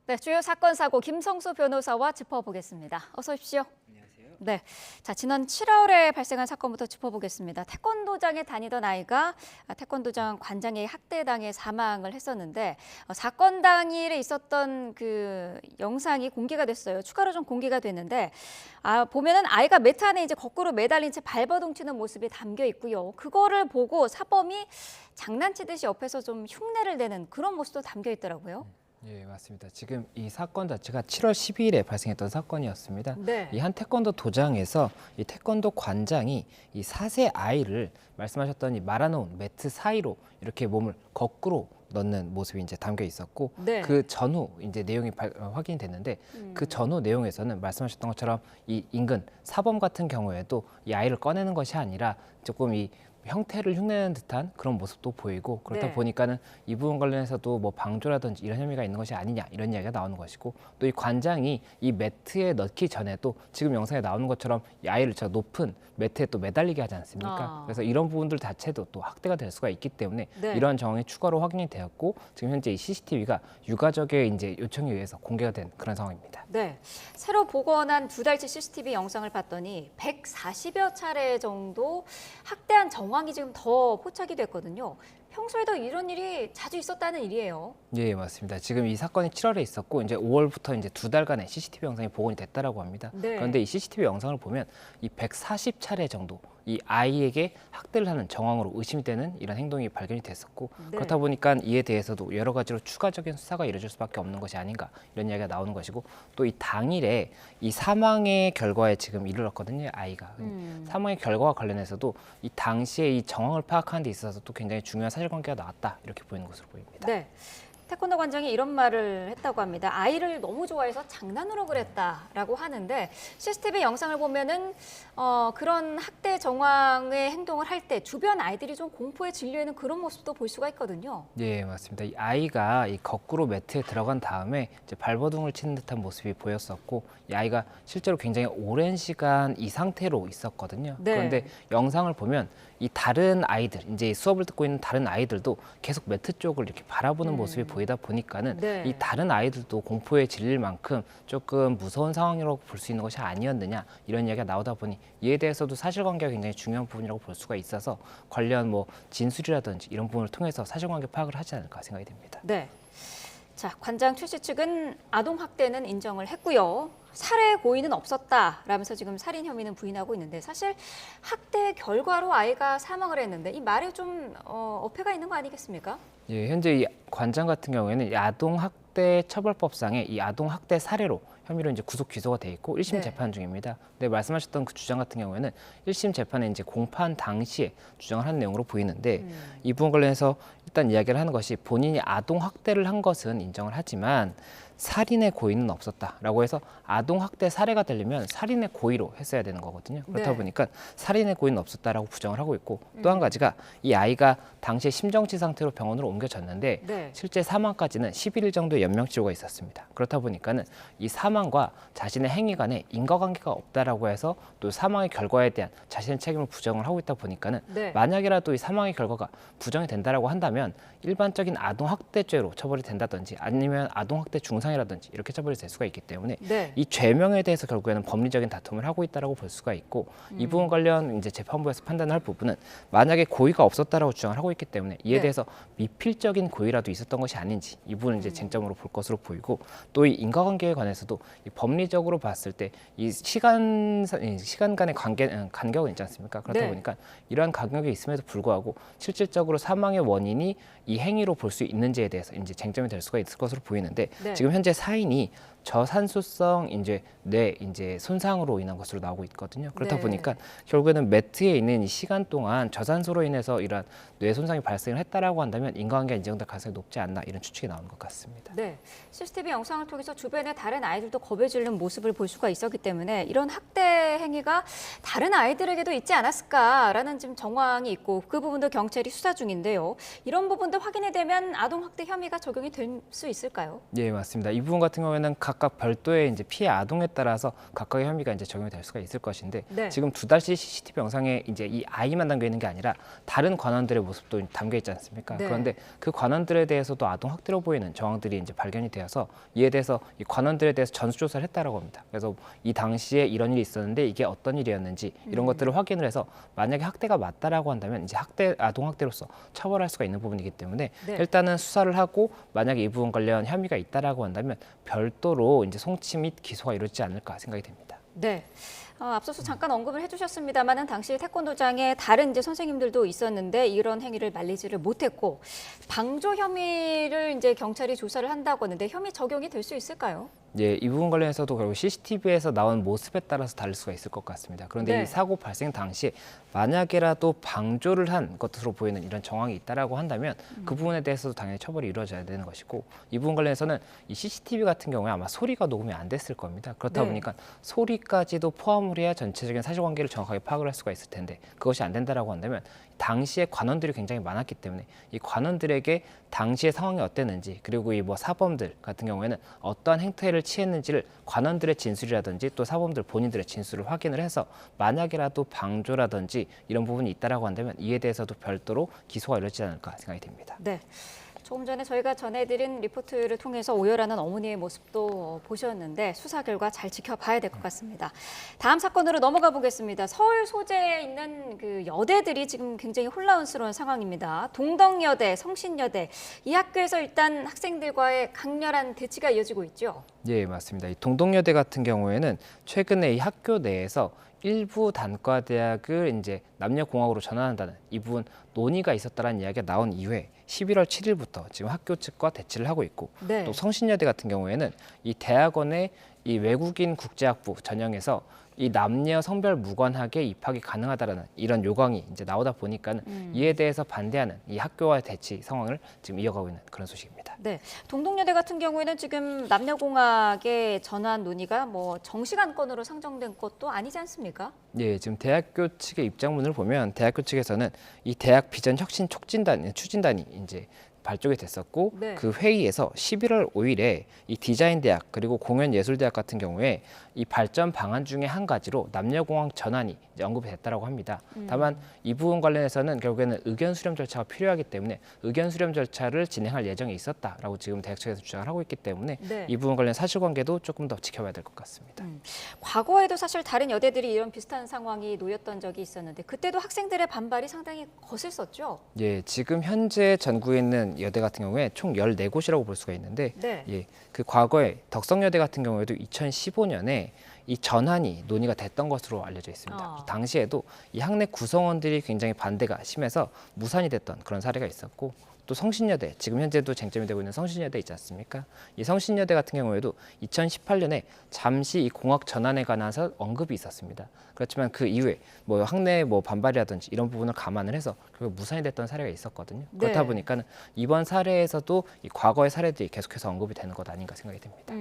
네, 주요 사건 사고 김성수 변호사와 짚어보겠습니다. 어서 오십시오. 안녕하세요. 네, 자 지난 7월에 발생한 사건부터 짚어보겠습니다. 태권도장에 다니던 아이가 태권도장 관장에게 학대당해 사망을 했었는데 사건 당일에 있었던 그 영상이 공개가 됐어요. 추가로 좀 공개가 됐는데 보면은 아이가 매트 안에 이제 거꾸로 매달린 채 발버둥치는 모습이 담겨 있고요. 그거를 보고 사범이 장난치듯이 옆에서 좀 흉내를 내는 그런 모습도 담겨 있더라고요. 예, 맞습니다. 지금 이 사건 자체가 7월 12일에 발생했던 사건이었습니다. 네. 이 한 태권도 도장에서 이 태권도 관장이 이 4세 아이를 말씀하셨던 이 말아놓은 매트 사이로 이렇게 몸을 거꾸로 넣는 모습이 이제 담겨 있었고, 네. 그 전후 이제 내용이 확인이 됐는데, 그 전후 내용에서는 말씀하셨던 것처럼 이 인근 사범 같은 경우에도 이 아이를 꺼내는 것이 아니라 조금 이 형태를 흉내내는 듯한 그런 모습도 보이고, 그렇다 네. 보니까는 이 부분 관련해서도 뭐 방조라든지 이런 혐의가 있는 것이 아니냐 이런 이야기가 나오는 것이고, 또 이 관장이 이 매트에 넣기 전에도 지금 영상에 나오는 것처럼 이 아이를 저 높은 매트에 또 매달리게 하지 않습니까? 그래서 이런 부분들 자체도 또 학대가 될 수가 있기 때문에 네. 이러한 정황이 추가로 확인이 되었고, 지금 현재 이 CCTV가 유가족의 이제 요청에 의해서 공개가 된 그런 상황입니다. 네, 새로 복원한 2달치 CCTV 영상을 봤더니 140여 차례 정도 학대한 정황이 지금 더 포착이 됐거든요. 평소에도 이런 일이 자주 있었다는 일이에요. 예, 맞습니다. 지금 이 사건이 7월에 있었고 이제 5월부터 이제 2달간의 CCTV 영상이 복원이 됐다라고 합니다. 네. 그런데 이 CCTV 영상을 보면 이 140차례 정도 이 아이에게 학대를 하는 정황으로 의심이 되는 이런 행동이 발견이 됐었고, 네. 그렇다 보니까 이에 대해서도 여러 가지로 추가적인 수사가 이루어질 수밖에 없는 것이 아닌가 이런 이야기가 나오는 것이고, 또 이 당일에 이 사망의 결과에 지금 이르렀거든요, 아이가. 사망의 결과와 관련해서도 이 당시에 이 정황을 파악하는 데 있어서 또 굉장히 중요한 사실관계가 나왔다 이렇게 보이는 것으로 보입니다. 네. 태권도 관장이 이런 말을 했다고 합니다. 아이를 너무 좋아해서 장난으로 그랬다라고 하는데 CCTV 영상을 보면은 그런 학대 정황의 행동을 할 때 주변 아이들이 좀 공포에 질려 있는 그런 모습도 볼 수가 있거든요. 예, 맞습니다. 이 아이가 이 거꾸로 매트에 들어간 다음에 이제 발버둥을 치는 듯한 모습이 보였었고, 이 아이가 실제로 굉장히 오랜 시간 이 상태로 있었거든요. 네. 그런데 영상을 보면 이 다른 아이들, 이제 수업을 듣고 있는 다른 아이들도 계속 매트 쪽을 이렇게 바라보는 모습이 보이다 보니까는 네. 이 다른 아이들도 공포에 질릴 만큼 조금 무서운 상황이라고 볼 수 있는 것이 아니었느냐 이런 이야기가 나오다 보니, 이에 대해서도 사실관계가 굉장히 중요한 부분이라고 볼 수가 있어서 관련 뭐 진술이라든지 이런 부분을 통해서 사실관계 파악을 하지 않을까 생각이 됩니다. 네. 자, 관장 출시 측은 아동 학대는 인정을 했고요. 살해 고의는 없었다라면서 지금 살인 혐의는 부인하고 있는데, 사실 학대 결과로 아이가 사망을 했는데 이 말에 좀 어폐가 있는 거 아니겠습니까? 예, 현재 이 관장 같은 경우에는 이 아동학대 처벌법상에 이 아동학대 사례로 혐의로 이제 구속 기소가 돼 있고 1심 네. 재판 중입니다. 근데 말씀하셨던 그 주장 같은 경우에는 1심 재판에 이제 공판 당시에 주장을 한 내용으로 보이는데, 이 부분 관련해서 일단 이야기를 하는 것이 본인이 아동학대를 한 것은 인정을 하지만 살인의 고의는 없었다라고 해서 아동학대 사례가 되려면 살인의 고의로 했어야 되는 거거든요. 그렇다 네. 보니까 살인의 고의는 없었다라고 부정을 하고 있고, 또 한 가지가 이 아이가 당시에 심정지 상태로 병원으로 옮겨졌는데 네. 실제 사망까지는 11일 정도의 연명치료가 있었습니다. 그렇다 보니까는 이 사망과 자신의 행위 간에 인과관계가 없다라고 해서 또 사망의 결과에 대한 자신의 책임을 부정을 하고 있다 보니까는 네. 만약이라도 이 사망의 결과가 부정이 된다라고 한다면 일반적인 아동학대죄로 처벌이 된다든지 아니면 아동학대 중상이라든지 이렇게 처벌이 될 수가 있기 때문에 네. 이 죄명에 대해서 결국에는 법리적인 다툼을 하고 있다라고 볼 수가 있고, 이 부분 관련 이제 재판부에서 판단할 부분은 만약에 고의가 없었다라고 주장을 하고 있기 때문에 이에 네. 대해서 미필적인 고의라도 있었던 것이 아닌지 이 부분은 이제 쟁점으로 볼 것으로 보이고, 또 이 인과관계에 관해서도 이 법리적으로 봤을 때 이 시간 간의 간격은 있지 않습니까? 그렇다 네. 보니까 이러한 간격이 있음에도 불구하고 실질적으로 사망의 원인이 이 행위로 볼 수 있는지에 대해서 이제 쟁점이 될 수가 있을 것으로 보이는데, 네. 지금 현재 사인이 저산소성 이제 뇌 이제 손상으로 인한 것으로 나오고 있거든요. 그렇다 네. 보니까 결국에는 매트에 있는 이 시간 동안 저산소로 인해서 이러한 뇌 손상이 발생을 했다라고 한다면 인과관계가 인정될 가능성이 높지 않나 이런 추측이 나오는 것 같습니다. 네, CCTV 영상을 통해서 주변의 다른 아이들도 겁에 질린 모습을 볼 수가 있었기 때문에 이런 학대 행위가 다른 아이들에게도 있지 않았을까라는 지금 정황이 있고, 그 부분도 경찰이 수사 중인데요. 이런 부분도 확인이 되면 아동 학대 혐의가 적용이 될 수 있을까요? 예, 맞습니다. 이 부분 같은 경우에는 각 각각 별도의 이제 피해 아동에 따라서 각각의 혐의가 이제 적용이 될 수가 있을 것인데 네. 지금 2달치 CCTV 영상에 이제 이 아이만 담겨 있는 게 아니라 다른 관원들의 모습도 담겨 있지 않습니까? 네. 그런데 그 관원들에 대해서도 아동 학대로 보이는 정황들이 이제 발견이 되어서 이에 대해서 이 관원들에 대해서 전수조사를 했다라고 합니다. 그래서 이 당시에 이런 일이 있었는데 이게 어떤 일이었는지 이런 것들을 확인을 해서 만약에 학대가 맞다라고 한다면 이제 아동 학대로서 처벌할 수가 있는 부분이기 때문에 네. 일단은 수사를 하고 만약에 이 부분 관련 혐의가 있다라고 한다면 별도로 이제 송치 및 기소가 이루어지지 않을까 생각이 됩니다. 네. 앞서서 잠깐 언급을 해주셨습니다만은 당시 태권도장에 다른 이제 선생님들도 있었는데 이런 행위를 말리지를 못했고 방조 혐의를 이제 경찰이 조사를 한다고 하는데 혐의 적용이 될 수 있을까요? 예, 이 부분 관련해서도 결국 CCTV에서 나온 모습에 따라서 다를 수가 있을 것 같습니다. 그런데 네. 이 사고 발생 당시에 만약에라도 방조를 한 것으로 보이는 이런 정황이 있다라고 한다면 그 부분에 대해서도 당연히 처벌이 이루어져야 되는 것이고 이 부분 관련해서는 이 CCTV 같은 경우에 아마 소리가 녹음이 안 됐을 겁니다. 그렇다 네. 보니까 소리까지도 포함을 해야 전체적인 사실관계를 정확하게 파악을 할 수가 있을 텐데 그것이 안 된다라고 한다면 당시에 관원들이 굉장히 많았기 때문에 이 관원들에게 당시의 상황이 어땠는지 그리고 이 뭐 사범들 같은 경우에는 어떠한 행태를 취했는지를 관원들의 진술이라든지 또 사범들 본인들의 진술을 확인을 해서 만약이라도 방조라든지 이런 부분이 있다라고 한다면 이에 대해서도 별도로 기소가 이루어지지 않을까 생각이 됩니다. 네. 조금 전에 저희가 전해드린 리포트를 통해서 오열하는 어머니의 모습도 보셨는데 수사 결과 잘 지켜봐야 될 것 같습니다. 다음 사건으로 넘어가 보겠습니다. 서울 소재에 있는 그 여대들이 지금 굉장히 혼란스러운 상황입니다. 동덕여대, 성신여대 이 학교에서 일단 학생들과의 강렬한 대치가 이어지고 있죠. 예, 맞습니다. 이 동덕여대 같은 경우에는 최근에 이 학교 내에서 일부 단과대학을 이제 남녀공학으로 전환한다는 이 부분 논의가 있었다는 이야기가 나온 이후에 11월 7일부터 지금 학교 측과 대치를 하고 있고 네. 또 성신여대 같은 경우에는 이 대학원의 이 외국인 국제학부 전형에서 이 남녀 성별 무관하게 입학이 가능하다라는 이런 요강이 이제 나오다 보니까는 이에 대해서 반대하는 이 학교와의 대치 상황을 지금 이어가고 있는 그런 소식입니다. 네, 동덕여대 같은 경우에는 지금 남녀공학의 전환 논의가 뭐 정식 안건으로 상정된 것도 아니지 않습니까? 예, 지금 대학교 측의 입장문을 보면 대학교 측에서는 이 대학 비전 혁신 추진단이 이제 발족이 됐었고 네. 그 회의에서 11월 5일에 이 디자인대학 그리고 공연예술대학 같은 경우에 이 발전 방안 중에 한 가지로 남녀공학 전환이 이제 언급이 됐다라고 합니다. 다만 이 부분 관련해서는 결국에는 의견 수렴 절차가 필요하기 때문에 의견 수렴 절차를 진행할 예정이 있었다라고 지금 대학 측에서 주장을 하고 있기 때문에 네. 이 부분 관련 사실관계도 조금 더 지켜봐야 될 것 같습니다. 과거에도 사실 다른 여대들이 이런 비슷한 상황이 놓였던 적이 있었는데 그때도 학생들의 반발이 상당히 거셌었죠. 예, 지금 현재 전국에 있는 여대 같은 경우에 총 14곳이라고 볼 수가 있는데 네. 예, 그 과거에 덕성여대 같은 경우에도 2015년에 이 전환이 논의가 됐던 것으로 알려져 있습니다. 당시에도 이 학내 구성원들이 굉장히 반대가 심해서 무산이 됐던 그런 사례가 있었고 또 성신여대, 지금 현재도 쟁점이 되고 있는 성신여대 있지 않습니까? 이 성신여대 같은 경우에도 2018년에 잠시 이 공학 전환에 관해서 언급이 있었습니다. 그렇지만 그 이후에 뭐 학내 뭐 반발이라든지 이런 부분을 감안을 해서 결국 무산이 됐던 사례가 있었거든요. 그렇다 네. 보니까 이번 사례에서도 이 과거의 사례들이 계속해서 언급이 되는 것 아닌가 생각이 됩니다.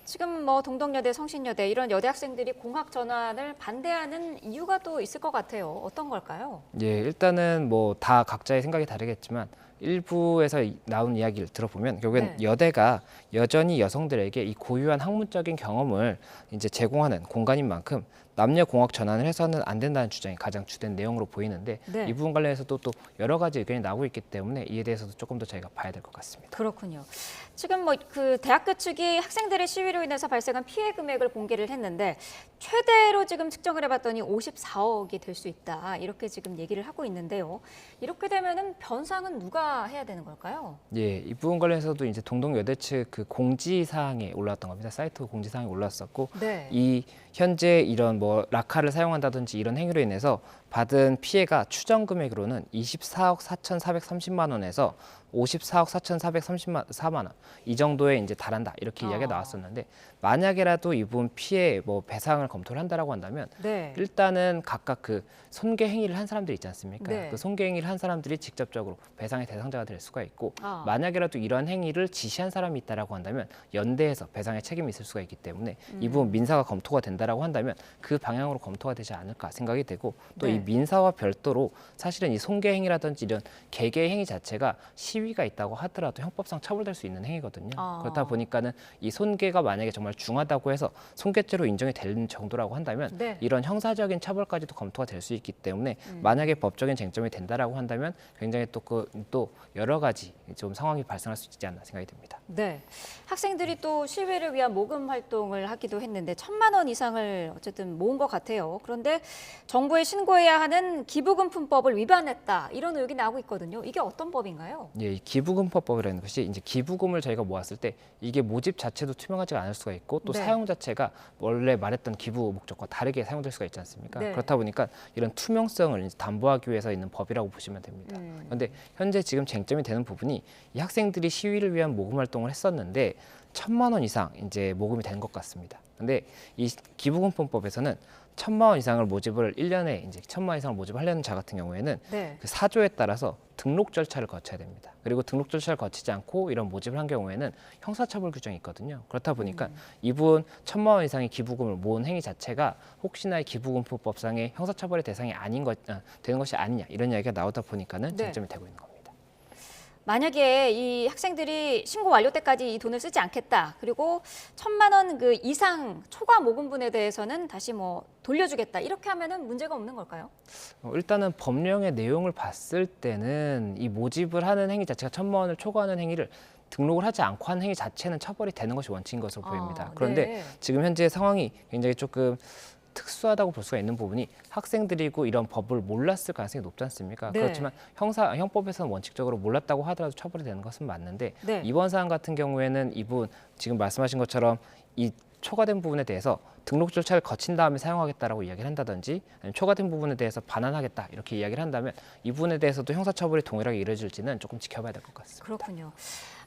지금 뭐 동덕여대, 성신여대 이런 여대 학생들이 공학 전환을 반대하는 이유가 또 있을 것 같아요. 어떤 걸까요? 예, 일단은 뭐 다 각자의 생각이 다르겠지만 일부에서 나온 이야기를 들어보면 결국엔 네. 여대가 여전히 여성들에게 이 고유한 학문적인 경험을 이제 제공하는 공간인 만큼 남녀 공학 전환을 해서는 안 된다는 주장이 가장 주된 내용으로 보이는데 네. 이 부분 관련해서도 또 여러 가지 의견이 나오고 있기 때문에 이에 대해서도 조금 더 저희가 봐야 될 것 같습니다. 그렇군요. 지금 뭐 그 대학교 측이 학생들의 시위로 인해서 발생한 피해 금액을 공개를 했는데 최대로 지금 측정을 해봤더니 54억이 될 수 있다 이렇게 지금 얘기를 하고 있는데요. 이렇게 되면은 변상은 누가 해야 되는 걸까요? 예, 이 부분 관련해서도 이제 동덕여대 측 그 공지 사항에 올라왔던 겁니다. 사이트 공지 사항에 올랐었고 네. 이 현재 이런 뭐 라카를 사용한다든지 이런 행위로 인해서 받은 피해가 추정 금액으로는 24억 4,430만 원에서 54억 4,434만 원 이 정도에 이제 달한다 이렇게 이야기가 나왔었는데 만약에라도 이 부분 피해 뭐 배상을 검토를 한다라고 한다면 네. 일단은 각각 그 손괴 행위를 한 사람들이 있지 않습니까? 네. 그 손괴 행위를 한 사람들이 직접적으로 배상의 대상자가 될 수가 있고 아. 만약에라도 이런 행위를 지시한 사람이 있다라고 한다면 연대에서 배상의 책임이 있을 수가 있기 때문에 이 부분 민사가 검토가 된다라고 한다면 그 방향으로 검토가 되지 않을까 생각이 되고 또 이 네. 이 민사와 별도로 사실은 이 손괴 행위라든지 이런 개개 행위 자체가 시위가 있다고 하더라도 형법상 처벌될 수 있는 행위거든요. 그렇다 보니까는 이 손괴가 만약에 정말 중하다고 해서 손괴죄로 인정이 되는 정도라고 한다면 이런 형사적인 처벌까지도 검토가 될 수 있기 때문에 만약에 법적인 쟁점이 된다라고 한다면 굉장히 또 여러 가지 좀 상황이 발생할 수 있지 않나 생각이 듭니다. 네, 학생들이 또 시위를 위한 모금 활동을 하기도 했는데 1,000만 원 이상을 어쨌든 모은 것 같아요. 그런데 정부에 신고해야 하는 기부금품법을 위반했다 이런 의혹이 나오고 있거든요. 이게 어떤 법인가요? 예, 이 기부금법이라는 것이 이제 기부금을 저희가 모았을 때 이게 모집 자체도 투명하지가 않을 수가 있고 또 사용 자체가 원래 말했던 기부 목적과 다르게 사용될 수가 있지 않습니까? 그렇다 보니까 이런 투명성을 이제 담보하기 위해서 있는 법이라고 보시면 됩니다. 그런데 현재 지금 쟁점이 되는 부분이 이 학생들이 시위를 위한 모금 활동을 했었는데 1,000만 원 이상 이제 모금이 된 것 같습니다. 근데 이 기부금품법에서는 1,000만 원 이상을 모집을 1년에 이제 1,000만 원 이상을 모집하려는 자 같은 경우에는 그 사조에 따라서 등록 절차를 거쳐야 됩니다. 그리고 등록 절차를 거치지 않고 이런 모집을 한 경우에는 형사처벌 규정이 있거든요. 그렇다 보니까 이분 1,000만 원 이상의 기부금을 모은 행위 자체가 혹시나 이 기부금품법상의 형사처벌의 대상이 되는 것이 아니냐 이런 이야기가 나오다 보니까는 쟁점이 되고 있는 겁니다. 만약에 이 학생들이 신고 완료 때까지 이 돈을 쓰지 않겠다. 그리고 1,000만 원 그 이상 초과 모금분에 대해서는 다시 뭐 돌려주겠다. 이렇게 하면은 문제가 없는 걸까요? 일단은 법령의 내용을 봤을 때는 이 모집을 하는 행위 자체가 1,000만 원을 초과하는 행위를 등록을 하지 않고 하는 행위 자체는 처벌이 되는 것이 원칙인 것으로 보입니다. 그런데 지금 현재 상황이 굉장히 조금 특수하다고 볼 수가 있는 부분이 학생들이고 이런 법을 몰랐을 가능성이 높지 않습니까? 그렇지만 형법에서는 원칙적으로 몰랐다고 하더라도 처벌이 되는 것은 맞는데 이번 사안 같은 경우에는 이분 지금 말씀하신 것처럼 이 초과된 부분에 대해서 등록 절차를 거친 다음에 사용하겠다라고 이야기를 한다든지 아니면 초과된 부분에 대해서 반환하겠다 이렇게 이야기를 한다면 이 부분에 대해서도 형사처벌이 동일하게 이루어질지는 조금 지켜봐야 될 것 같습니다. 그렇군요.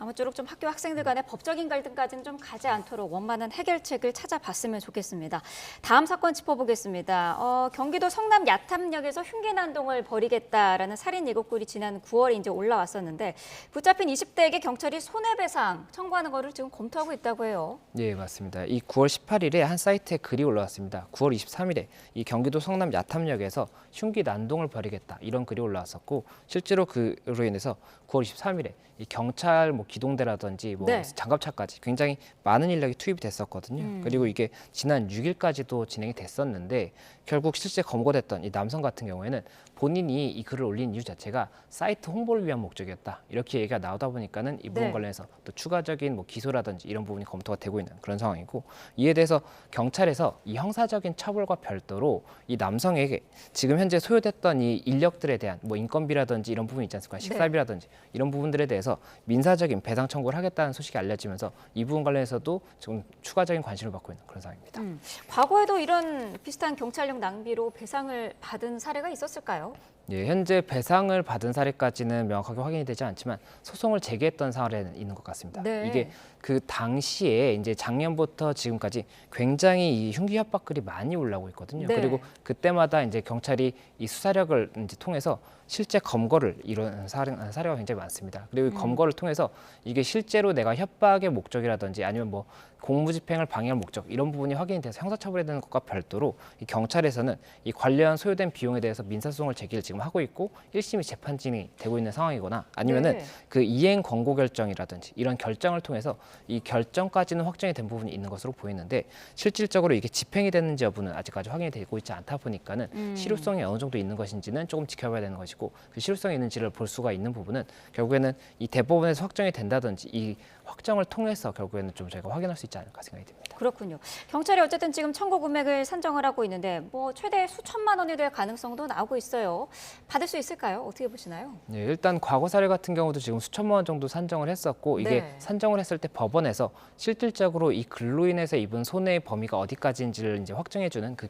아무쪼록 좀 학교 학생들 간의 법적인 갈등까지는 좀 가지 않도록 원만한 해결책을 찾아봤으면 좋겠습니다. 다음 사건 짚어보겠습니다. 경기도 성남 야탐역에서 흉기난동을 벌이겠다라는 살인 예고글이 지난 9월에 이제 올라왔었는데 붙잡힌 20대에게 경찰이 손해배상 청구하는 거를 지금 검토하고 있다고 해요. 네, 맞습니다. 이 9월 18일에 한 사이트에 글이 올라왔습니다. 9월 23일에 이 경기도 성남 야탐역에서 흉기 난동을 벌이겠다 이런 글이 올라왔었고 실제로 그로 인해서 9월 23일에 이 경찰 기동대라든지 장갑차까지 굉장히 많은 인력이 투입이 됐었거든요. 그리고 이게 지난 6일까지도 진행이 됐었는데 결국 실제 검거됐던 이 남성 같은 경우에는 본인이 이 글을 올린 이유 자체가 사이트 홍보를 위한 목적이었다. 이렇게 얘기가 나오다 보니까는 이 부분 관련해서 또 추가적인 기소라든지 이런 부분이 검토가 되고 있는 그런 상황이고 이에 대해서 경찰에서 이 형사적인 처벌과 별도로 이 남성에게 지금 현재 소요됐던 이 인력들에 대한 인건비라든지 이런 부분이 있지 않습니까? 식사비라든지 이런 부분들에 대해서 민사적인 배상 청구를 하겠다는 소식이 알려지면서 이 부분 관련해서도 지금 추가적인 관심을 받고 있는 그런 상황입니다. 과거에도 이런 비슷한 경찰력 낭비로 배상을 받은 사례가 있었을까요? 예, 현재 배상을 받은 사례까지는 명확하게 확인이 되지 않지만 소송을 제기했던 사례는 있는 것 같습니다. 이게 그 당시에 이제 작년부터 지금까지 굉장히 이 흉기 협박 글이 많이 올라오고 있거든요. 그리고 그때마다 이제 경찰이 이 수사력을 이제 통해서 실제 검거를 이룬 사례가 굉장히 많습니다. 그리고 이 검거를 통해서 이게 실제로 내가 협박의 목적이라든지 아니면 공무집행을 방해할 목적 이런 부분이 확인이 돼서 형사처벌이 되는 것과 별도로 이 경찰에서는 이 관련 소요된 비용에 대해서 민사소송을 제기를 지금 하고 있고 1심이 재판 진행이 되고 있는 상황이거나 아니면은 그 이행 권고 결정이라든지 이런 결정을 통해서 이 결정까지는 확정이 된 부분이 있는 것으로 보이는데 실질적으로 이게 집행이 됐는지 여부는 아직까지 확인이 되고 있지 않다 보니까는 실효성이 어느 정도 있는 것인지는 조금 지켜봐야 되는 것이고 그 실효성이 있는지를 볼 수가 있는 부분은 결국에는 이 대법원에서 확정이 된다든지 이 확정을 통해서 결국에는 좀 저희가 확인할 수 있지 않을까 생각이 듭니다. 그렇군요. 경찰이 어쨌든 지금 청구 금액을 산정을 하고 있는데 최대 수천만 원이 될 가능성도 나오고 있어요. 받을 수 있을까요? 어떻게 보시나요? 네, 일단 과거 사례 같은 경우도 지금 수천만 원 정도 산정을 했었고 이게 산정을 했을 때 법원에서 실질적으로 이 글로 인해서 입은 손해의 범위가 어디까지인지를 이제 확정해주는 그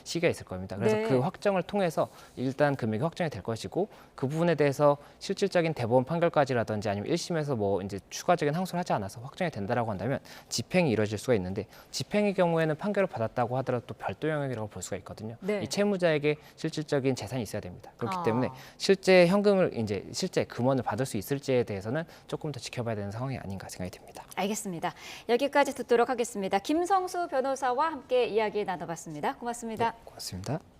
시기가 있을 겁니다. 그래서 그 확정을 통해서 일단 금액이 확정이 될 것이고 그 부분에 대해서 실질적인 대법원 판결까지라든지 아니면 1심에서 이제 추가적인 항소를 하지 않아서 확정이 된다라고 한다면 집행이 이루어질 수가 있는데 집행의 경우에는 판결을 받았다고 하더라도 또 별도 영역이라고 볼 수가 있거든요. 이 채무자에게 실질적인 재산이 있어야 됩니다. 그렇기 때문에 실제 현금을 실제 금원을 받을 수 있을지에 대해서는 조금 더 지켜봐야 되는 상황이 아닌가 생각이 듭니다. 알겠습니다. 여기까지 듣도록 하겠습니다. 김성수 변호사와 함께 이야기 나눠봤습니다. 고맙습니다. 네, 고맙습니다.